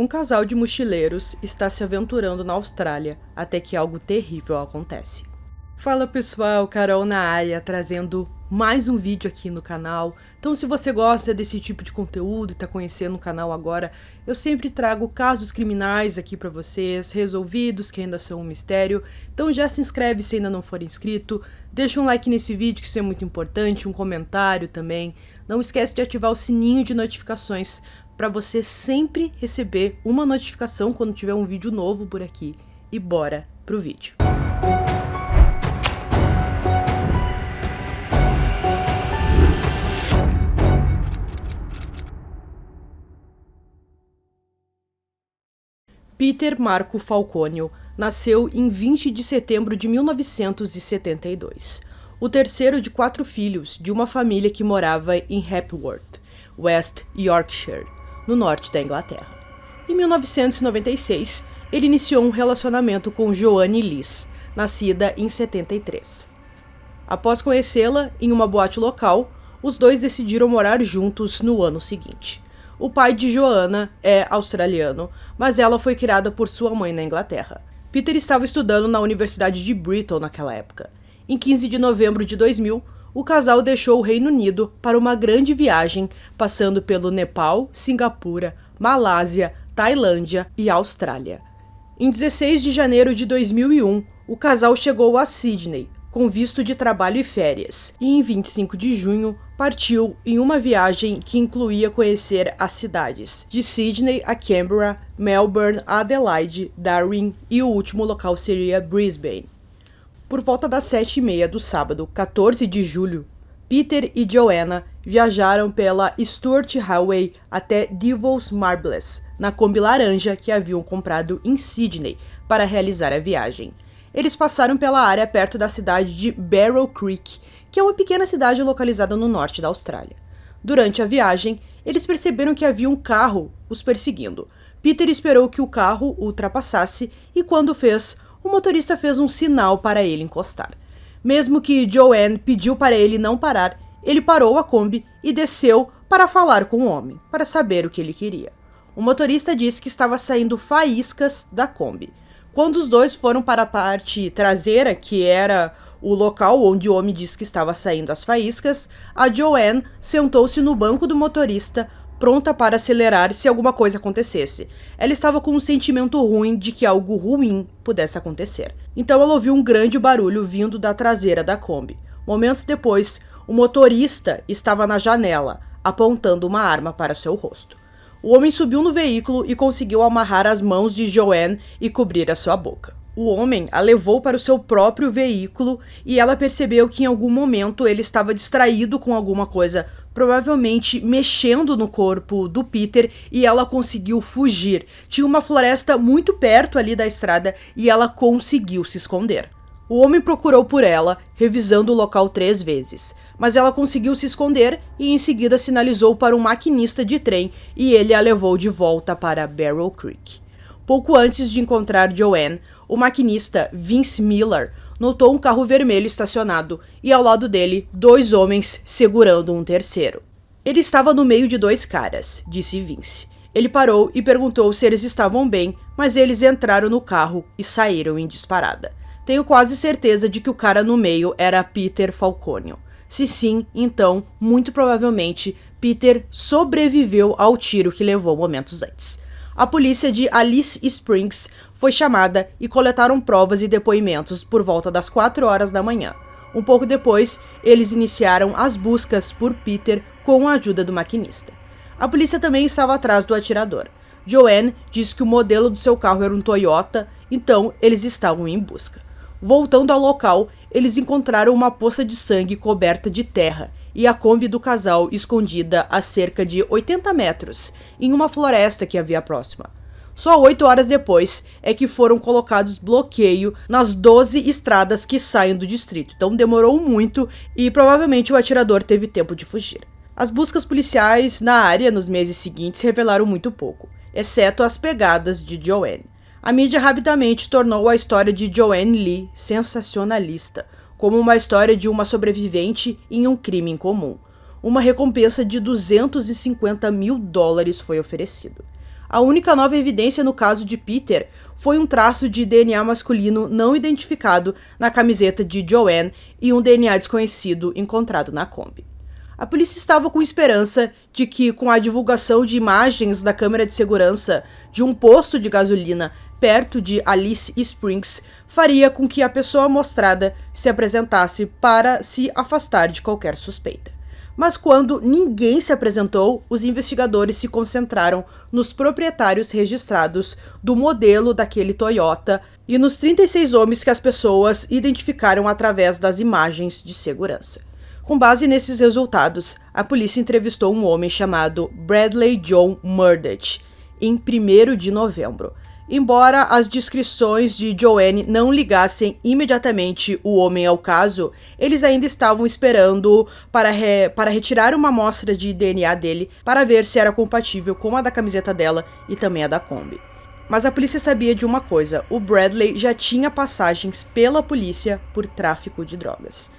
Um casal de mochileiros está se aventurando na Austrália até que algo terrível acontece. Fala pessoal, Carol na área, trazendo mais um vídeo aqui no canal. Então se você gosta desse tipo de conteúdo e está conhecendo o canal agora, eu sempre trago casos criminais aqui para vocês, resolvidos, que ainda são um mistério. Então já se inscreve se ainda não for inscrito, deixa um like nesse vídeo que isso é muito importante, um comentário também. Não esquece de ativar o sininho de notificações para você sempre receber uma notificação quando tiver um vídeo novo por aqui. E bora pro vídeo. Peter Marco Falconio nasceu em 20 de setembro de 1972, o terceiro de 4 filhos de uma família que morava em Hepworth, West Yorkshire, no norte da Inglaterra. Em 1996, ele iniciou um relacionamento com Joanne Liz, nascida em 73. Após conhecê-la em uma boate local, os dois decidiram morar juntos no ano seguinte. O pai de Joanna é australiano, mas ela foi criada por sua mãe na Inglaterra. Peter estava estudando na Universidade de Bristol naquela época. Em 15 de novembro de 2000, o casal deixou o Reino Unido para uma grande viagem, passando pelo Nepal, Singapura, Malásia, Tailândia e Austrália. Em 16 de janeiro de 2001, o casal chegou a Sydney, com visto de trabalho e férias, e em 25 de junho partiu em uma viagem que incluía conhecer as cidades de Sydney a Canberra, Melbourne a Adelaide, Darwin e o último local seria Brisbane. Por volta das 7h30 do sábado, 14 de julho, Peter e Joanna viajaram pela Stuart Highway até Devil's Marbles, na Kombi laranja que haviam comprado em Sydney para realizar a viagem. Eles passaram pela área perto da cidade de Barrow Creek, que é uma pequena cidade localizada no norte da Austrália. Durante a viagem, eles perceberam que havia um carro os perseguindo. Peter esperou que o carro o ultrapassasse e quando fez, o motorista fez um sinal para ele encostar. Mesmo que Joanne pediu para ele não parar, ele parou a Kombi e desceu para falar com o homem, para saber o que ele queria. O motorista disse que estava saindo faíscas da Kombi. Quando os dois foram para a parte traseira, que era o local onde o homem disse que estava saindo as faíscas, a Joanne sentou-se no banco do motorista, pronta para acelerar se alguma coisa acontecesse. Ela estava com um sentimento ruim de que algo ruim pudesse acontecer. Então ela ouviu um grande barulho vindo da traseira da Kombi. Momentos depois, o motorista estava na janela, apontando uma arma para seu rosto. O homem subiu no veículo e conseguiu amarrar as mãos de Joanne e cobrir a sua boca. O homem a levou para o seu próprio veículo e ela percebeu que em algum momento ele estava distraído com alguma coisa, provavelmente mexendo no corpo do Peter, e ela conseguiu fugir. Tinha uma floresta muito perto ali da estrada e ela conseguiu se esconder. O homem procurou por ela, revisando o local 3 vezes, mas ela conseguiu se esconder e em seguida sinalizou para um maquinista de trem e ele a levou de volta para Barrow Creek. Pouco antes de encontrar Joanne, o maquinista Vince Miller notou um carro vermelho estacionado e ao lado dele 2 homens segurando um terceiro. Ele estava no meio de 2 caras, disse Vince. Ele parou e perguntou se eles estavam bem, mas eles entraram no carro e saíram em disparada. Tenho quase certeza de que o cara no meio era Peter Falconio. Se sim, então, muito provavelmente, Peter sobreviveu ao tiro que levou momentos antes. A polícia de Alice Springs foi chamada e coletaram provas e depoimentos por volta das 4 horas da manhã. Um pouco depois, eles iniciaram as buscas por Peter com a ajuda do maquinista. A polícia também estava atrás do atirador. Joanne disse que o modelo do seu carro era um Toyota, então eles estavam em busca. Voltando ao local, eles encontraram uma poça de sangue coberta de terra e a Kombi do casal escondida a cerca de 80 metros, em uma floresta que havia próxima. Só 8 horas depois é que foram colocados bloqueio nas 12 estradas que saem do distrito, então demorou muito e provavelmente o atirador teve tempo de fugir. As buscas policiais na área nos meses seguintes revelaram muito pouco, exceto as pegadas de Joanne. A mídia rapidamente tornou a história de Joanne Lee sensacionalista, como uma história de uma sobrevivente em um crime incomum. Uma recompensa de $250 mil foi oferecido. A única nova evidência no caso de Peter foi um traço de DNA masculino não identificado na camiseta de Joanne e um DNA desconhecido encontrado na Kombi. A polícia estava com esperança de que, com a divulgação de imagens da câmera de segurança de um posto de gasolina perto de Alice Springs, faria com que a pessoa mostrada se apresentasse para se afastar de qualquer suspeita. Mas quando ninguém se apresentou, os investigadores se concentraram nos proprietários registrados do modelo daquele Toyota e nos 36 homens que as pessoas identificaram através das imagens de segurança. Com base nesses resultados, a polícia entrevistou um homem chamado Bradley John Murdaugh em 1º de novembro. Embora as descrições de Joanne não ligassem imediatamente o homem ao caso, eles ainda estavam esperando para retirar uma amostra de DNA dele para ver se era compatível com a da camiseta dela e também a da Kombi. Mas a polícia sabia de uma coisa: o Bradley já tinha passagens pela polícia por tráfico de drogas.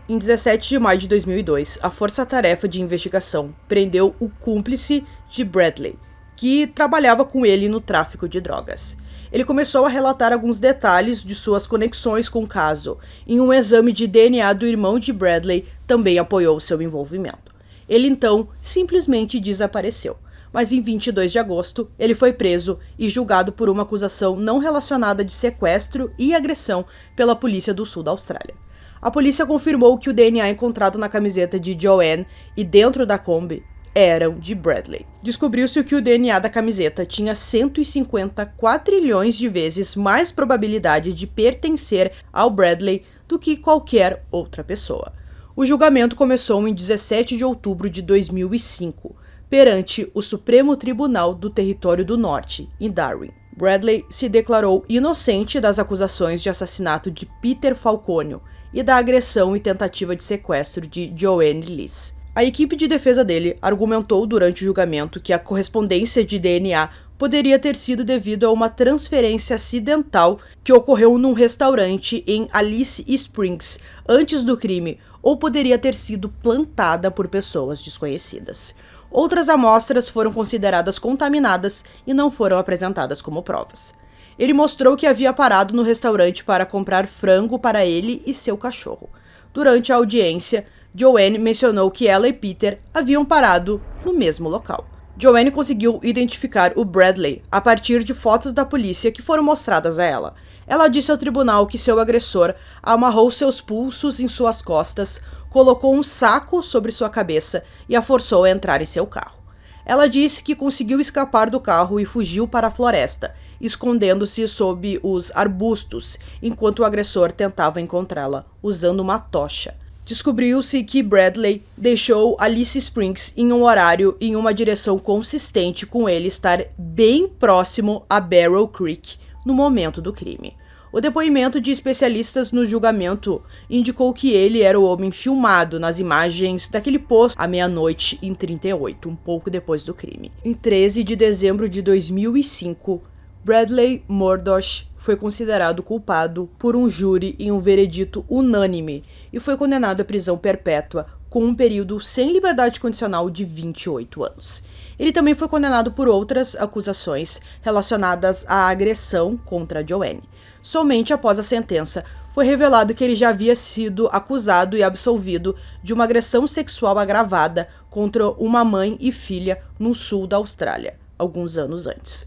Em 17 de maio de 2002, a Força-Tarefa de Investigação prendeu o cúmplice de Bradley, que trabalhava com ele no tráfico de drogas. Ele começou a relatar alguns detalhes de suas conexões com o caso, e um exame de DNA do irmão de Bradley também apoiou seu envolvimento. Ele então simplesmente desapareceu, mas em 22 de agosto ele foi preso e julgado por uma acusação não relacionada de sequestro e agressão pela polícia do sul da Austrália. A polícia confirmou que o DNA encontrado na camiseta de Joanne e dentro da Kombi eram de Bradley. Descobriu-se que o DNA da camiseta tinha 150 quatrilhões de vezes mais probabilidade de pertencer ao Bradley do que qualquer outra pessoa. O julgamento começou em 17 de outubro de 2005, perante o Supremo Tribunal do Território do Norte, em Darwin. Bradley se declarou inocente das acusações de assassinato de Peter Falconio e da agressão e tentativa de sequestro de Joanne Liss. A equipe de defesa dele argumentou durante o julgamento que a correspondência de DNA poderia ter sido devido a uma transferência acidental que ocorreu num restaurante em Alice Springs antes do crime, ou poderia ter sido plantada por pessoas desconhecidas. Outras amostras foram consideradas contaminadas e não foram apresentadas como provas. Ele mostrou que havia parado no restaurante para comprar frango para ele e seu cachorro. Durante a audiência, Joanne mencionou que ela e Peter haviam parado no mesmo local. Joanne conseguiu identificar o Bradley a partir de fotos da polícia que foram mostradas a ela. Ela disse ao tribunal que seu agressor amarrou seus pulsos em suas costas, colocou um saco sobre sua cabeça e a forçou a entrar em seu carro. Ela disse que conseguiu escapar do carro e fugiu para a floresta, escondendo-se sob os arbustos, enquanto o agressor tentava encontrá-la usando uma tocha. Descobriu-se que Bradley deixou Alice Springs em um horário e em uma direção consistente com ele estar bem próximo a Barrel Creek no momento do crime. O depoimento de especialistas no julgamento indicou que ele era o homem filmado nas imagens daquele posto à meia-noite em 38, um pouco depois do crime. Em 13 de dezembro de 2005, Bradley Murdaugh foi considerado culpado por um júri em um veredito unânime e foi condenado à prisão perpétua com um período sem liberdade condicional de 28 anos. Ele também foi condenado por outras acusações relacionadas à agressão contra Joanne. Somente após a sentença foi revelado que ele já havia sido acusado e absolvido de uma agressão sexual agravada contra uma mãe e filha no sul da Austrália, alguns anos antes.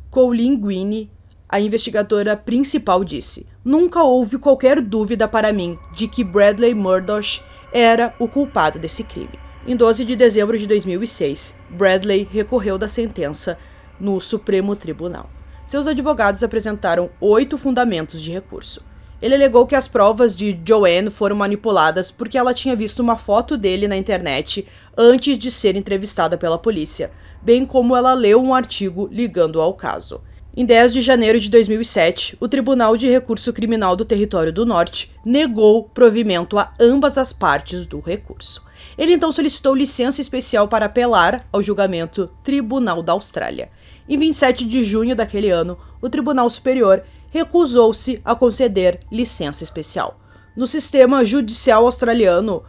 Colleen Gwynne, a investigadora principal, disse: "Nunca houve qualquer dúvida para mim de que Bradley Murdaugh era o culpado desse crime." Em 12 de dezembro de 2006, Bradley recorreu da sentença no Supremo Tribunal. Seus advogados apresentaram 8 fundamentos de recurso. Ele alegou que as provas de Joanne foram manipuladas porque ela tinha visto uma foto dele na internet antes de ser entrevistada pela polícia, bem como ela leu um artigo ligando ao caso. Em 10 de janeiro de 2007, o Tribunal de Recurso Criminal do Território do Norte negou provimento a ambas as partes do recurso. Ele então solicitou licença especial para apelar ao julgamento Tribunal da Austrália. Em 27 de junho daquele ano, o Tribunal Superior recusou-se a conceder licença especial. No sistema judicial australiano,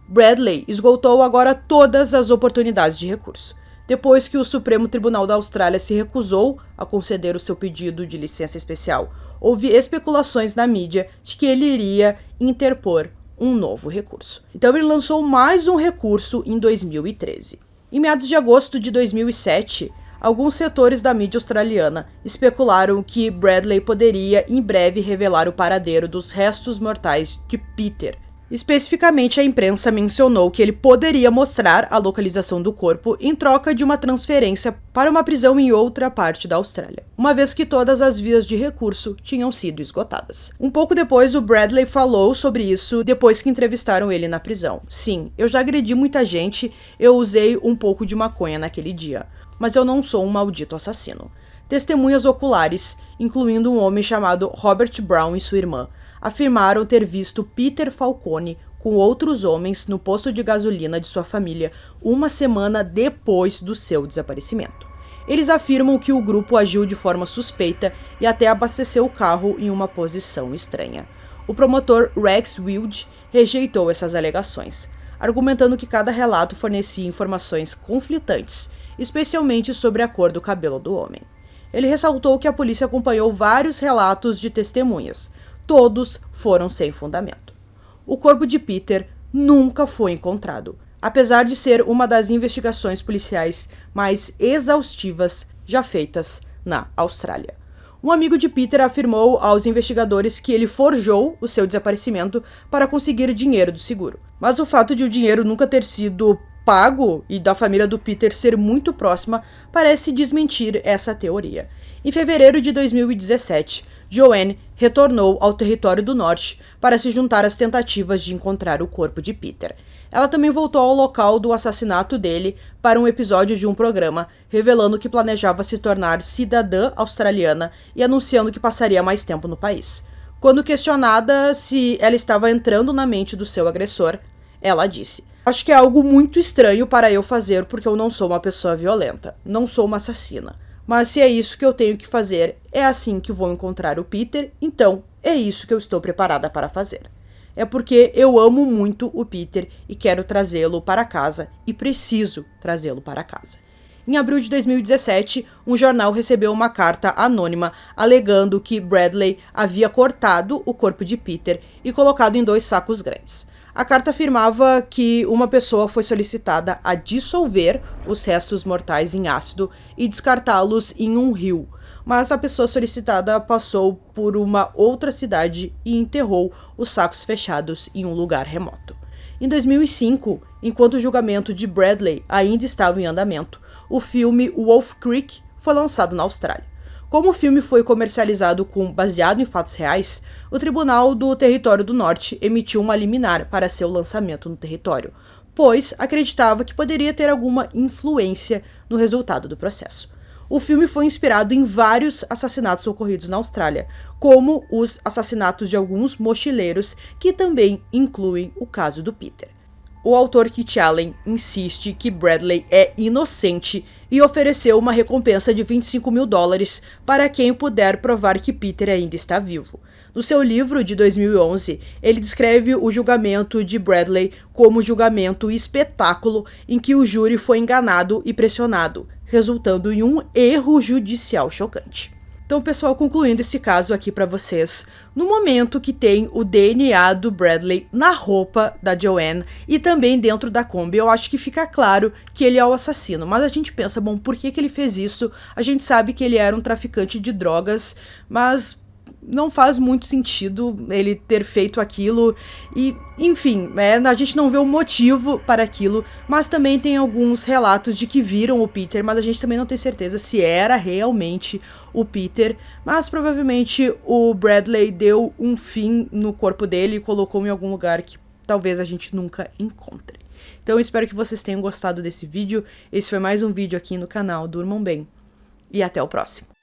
Bradley esgotou agora todas as oportunidades de recurso. depois que o Supremo Tribunal da Austrália se recusou a conceder o seu pedido de licença especial. Houve especulações na mídia de que ele iria interpor um novo recurso. Então ele lançou mais um recurso em 2013. Em meados de agosto de 2007, alguns setores da mídia australiana especularam que Bradley poderia em breve revelar o paradeiro dos restos mortais de Peter. Especificamente, a imprensa mencionou que ele poderia mostrar a localização do corpo em troca de uma transferência para uma prisão em outra parte da Austrália, uma vez que todas as vias de recurso tinham sido esgotadas. Um pouco depois, o Bradley falou sobre isso depois que entrevistaram ele na prisão. Sim, eu já agredi muita gente, eu usei um pouco de maconha naquele dia, mas eu não sou um maldito assassino. Testemunhas oculares, incluindo um homem chamado Robert Brown e sua irmã, afirmaram ter visto Peter Falcone com outros homens no posto de gasolina de sua família uma semana depois do seu desaparecimento. Eles afirmam que o grupo agiu de forma suspeita e até abasteceu o carro em uma posição estranha. O promotor Rex Wilde rejeitou essas alegações, argumentando que cada relato fornecia informações conflitantes, especialmente sobre a cor do cabelo do homem. Ele ressaltou que a polícia acompanhou vários relatos de testemunhas. Todos foram sem fundamento. O corpo de Peter nunca foi encontrado, apesar de ser uma das investigações policiais mais exaustivas já feitas na Austrália. Um amigo de Peter afirmou aos investigadores que ele forjou o seu desaparecimento para conseguir dinheiro do seguro. Mas o fato de o dinheiro nunca ter sido pago e da família do Peter ser muito próxima parece desmentir essa teoria. Em fevereiro de 2017, Joanne retornou ao Território do Norte para se juntar às tentativas de encontrar o corpo de Peter. Ela também voltou ao local do assassinato dele para um episódio de um programa, revelando que planejava se tornar cidadã australiana e anunciando que passaria mais tempo no país. Quando questionada se ela estava entrando na mente do seu agressor, ela disse: "Acho que é algo muito estranho para eu fazer porque eu não sou uma pessoa violenta, não sou uma assassina. Mas se é isso que eu tenho que fazer, é assim que vou encontrar o Peter, então é isso que eu estou preparada para fazer. É porque eu amo muito o Peter e quero trazê-lo para casa e preciso trazê-lo para casa." Em abril de 2017, um jornal recebeu uma carta anônima alegando que Bradley havia cortado o corpo de Peter e colocado em 2 sacos grandes. A carta afirmava que uma pessoa foi solicitada a dissolver os restos mortais em ácido e descartá-los em um rio, mas a pessoa solicitada passou por uma outra cidade e enterrou os sacos fechados em um lugar remoto. Em 2005, enquanto o julgamento de Bradley ainda estava em andamento, o filme Wolf Creek foi lançado na Austrália. Como o filme foi comercializado baseado em fatos reais, o Tribunal do Território do Norte emitiu uma liminar para seu lançamento no território, pois acreditava que poderia ter alguma influência no resultado do processo. O filme foi inspirado em vários assassinatos ocorridos na Austrália, como os assassinatos de alguns mochileiros, que também incluem o caso do Peter. O autor Kit Allen insiste que Bradley é inocente e ofereceu uma recompensa de $25 mil para quem puder provar que Peter ainda está vivo. No seu livro de 2011, ele descreve o julgamento de Bradley como julgamento espetáculo em que o júri foi enganado e pressionado, resultando em um erro judicial chocante. Então, pessoal, concluindo esse caso aqui pra vocês, no momento que tem o DNA do Bradley na roupa da Joanne e também dentro da Kombi, eu acho que fica claro que ele é o assassino. Mas a gente pensa, bom, por que ele fez isso? A gente sabe que ele era um traficante de drogas, mas não faz muito sentido ele ter feito aquilo e, enfim, a gente não vê o motivo para aquilo, mas também tem alguns relatos de que viram o Peter, mas a gente também não tem certeza se era realmente o Peter, mas provavelmente o Bradley deu um fim no corpo dele e colocou em algum lugar que talvez a gente nunca encontre. Então eu espero que vocês tenham gostado desse vídeo. Esse foi mais um vídeo aqui no canal Durmam Bem e até o próximo.